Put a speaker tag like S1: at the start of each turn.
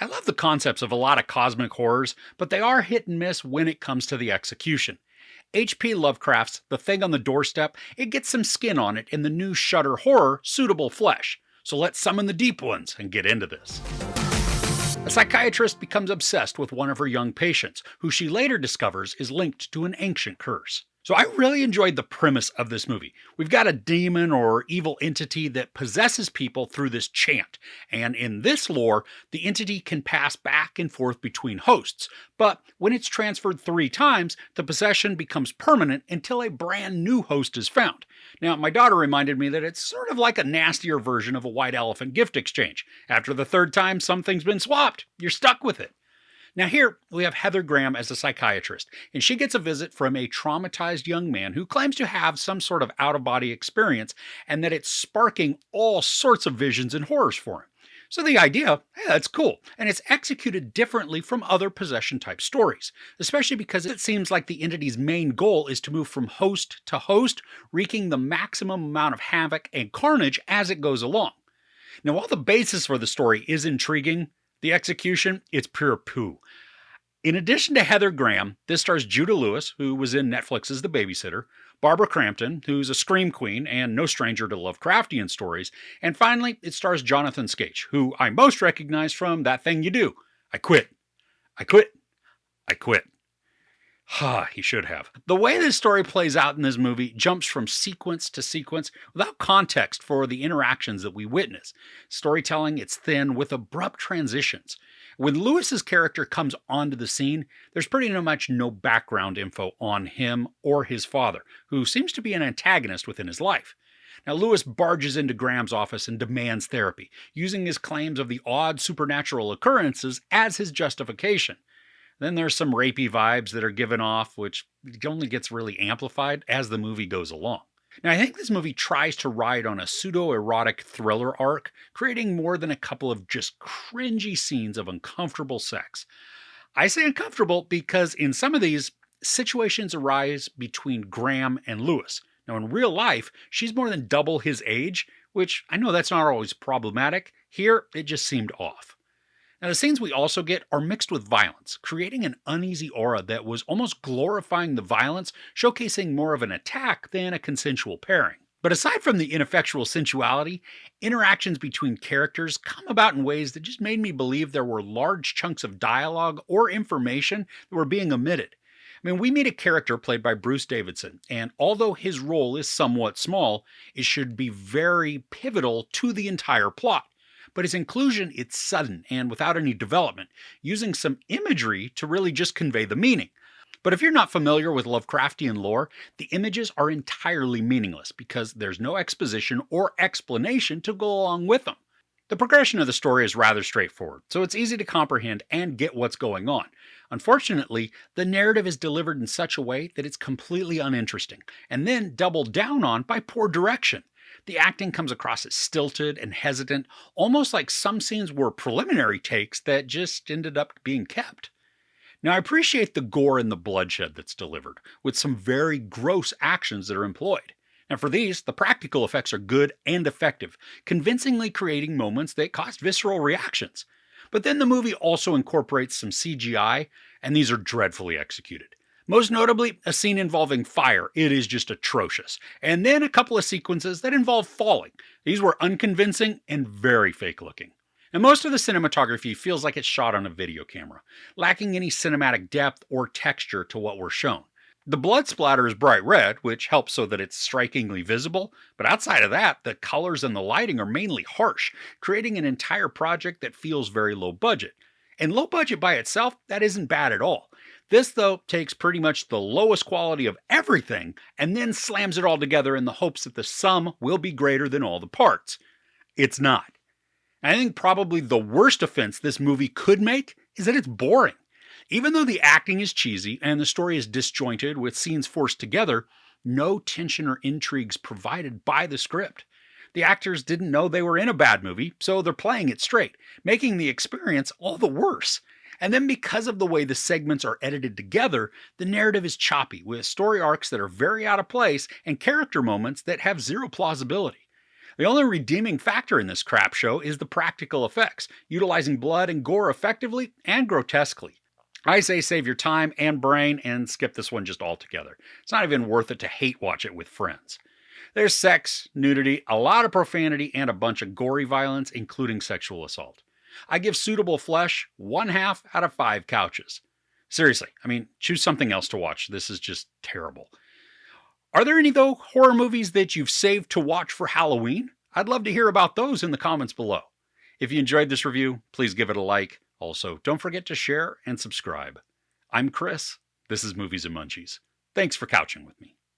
S1: I love the concepts of a lot of cosmic horrors, but they are hit and miss when it comes to the execution. H.P. Lovecraft's The Thing on the Doorstep, it gets some skin on it in the new Shudder horror, Suitable Flesh. So let's summon the deep ones and get into this. A psychiatrist becomes obsessed with one of her young patients, who she later discovers is linked to an ancient curse. So I really enjoyed the premise of this movie. We've got a demon or evil entity that possesses people through this chant, and in this lore, the entity can pass back and forth between hosts, but when it's transferred 3 times, the possession becomes permanent until a brand new host is found. Now, my daughter reminded me that it's sort of like a nastier version of a white elephant gift exchange. After the 3rd time something's been swapped, you're stuck with it. Now here, we have Heather Graham as a psychiatrist, and she gets a visit from a traumatized young man who claims to have some sort of out-of-body experience, and that it's sparking all sorts of visions and horrors for him. So the idea, hey, that's cool, and it's executed differently from other possession-type stories, especially because it seems like the entity's main goal is to move from host to host, wreaking the maximum amount of havoc and carnage as it goes along. Now, while the basis for the story is intriguing, the execution, it's pure poo. In addition to Heather Graham, this stars Judah Lewis, who was in Netflix's The Babysitter, Barbara Crampton, who's a scream queen and no stranger to Lovecraftian stories, and finally, it stars Jonathon Schaech, who I most recognize from That Thing You Do. I quit. I quit. I quit. He should have. The way this story plays out in this movie jumps from sequence to sequence without context for the interactions that we witness. Storytelling, it's thin with abrupt transitions. When Lewis's character comes onto the scene, there's pretty much no background info on him or his father, who seems to be an antagonist within his life. Now, Lewis barges into Graham's office and demands therapy, using his claims of the odd supernatural occurrences as his justification. Then there's some rapey vibes that are given off, which only gets really amplified as the movie goes along. Now, I think this movie tries to ride on a pseudo-erotic thriller arc, creating more than a couple of just cringy scenes of uncomfortable sex. I say uncomfortable because in some of these, situations arise between Graham and Lewis. Now, in real life, she's more than double his age, which I know that's not always problematic. Here, it just seemed off. Now, the scenes we also get are mixed with violence, creating an uneasy aura that was almost glorifying the violence, showcasing more of an attack than a consensual pairing. But aside from the ineffectual sensuality, interactions between characters come about in ways that just made me believe there were large chunks of dialogue or information that were being omitted. I mean, we meet a character played by Bruce Davison, and although his role is somewhat small, it should be very pivotal to the entire plot. But his inclusion, it's sudden and without any development, using some imagery to really just convey the meaning. But if you're not familiar with Lovecraftian lore, the images are entirely meaningless because there's no exposition or explanation to go along with them. The progression of the story is rather straightforward, so it's easy to comprehend and get what's going on. Unfortunately, the narrative is delivered in such a way that it's completely uninteresting, and then doubled down on by poor direction. The acting comes across as stilted and hesitant, almost like some scenes were preliminary takes that just ended up being kept. Now, I appreciate the gore and the bloodshed that's delivered, with some very gross actions that are employed. And for these, the practical effects are good and effective, convincingly creating moments that cause visceral reactions. But then the movie also incorporates some CGI, and these are dreadfully executed. Most notably, a scene involving fire. It is just atrocious. And then a couple of sequences that involve falling. These were unconvincing and very fake looking. And most of the cinematography feels like it's shot on a video camera, lacking any cinematic depth or texture to what we're shown. The blood splatter is bright red, which helps so that it's strikingly visible, but outside of that, the colors and the lighting are mainly harsh, creating an entire project that feels very low budget. And low budget by itself, that isn't bad at all. This, though, takes pretty much the lowest quality of everything and then slams it all together in the hopes that the sum will be greater than all the parts. It's not. I think probably the worst offense this movie could make is that it's boring. Even though the acting is cheesy and the story is disjointed with scenes forced together, no tension or intrigues provided by the script. The actors didn't know they were in a bad movie, so they're playing it straight, making the experience all the worse. And then because of the way the segments are edited together, the narrative is choppy, with story arcs that are very out of place and character moments that have zero plausibility. The only redeeming factor in this crap show is the practical effects, utilizing blood and gore effectively and grotesquely. I say save your time and brain and skip this one just altogether. It's not even worth it to hate watch it with friends. There's sex, nudity, a lot of profanity, and a bunch of gory violence, including sexual assault. I give Suitable Flesh 1/2 out of 5 couches. Seriously, choose something else to watch. This is just terrible. Are there any, though, horror movies that you've saved to watch for Halloween? I'd love to hear about those in the comments below. If you enjoyed this review, please give it a like. Also, don't forget to share and subscribe. I'm Chris. This is Movies and Munchies. Thanks for couching with me.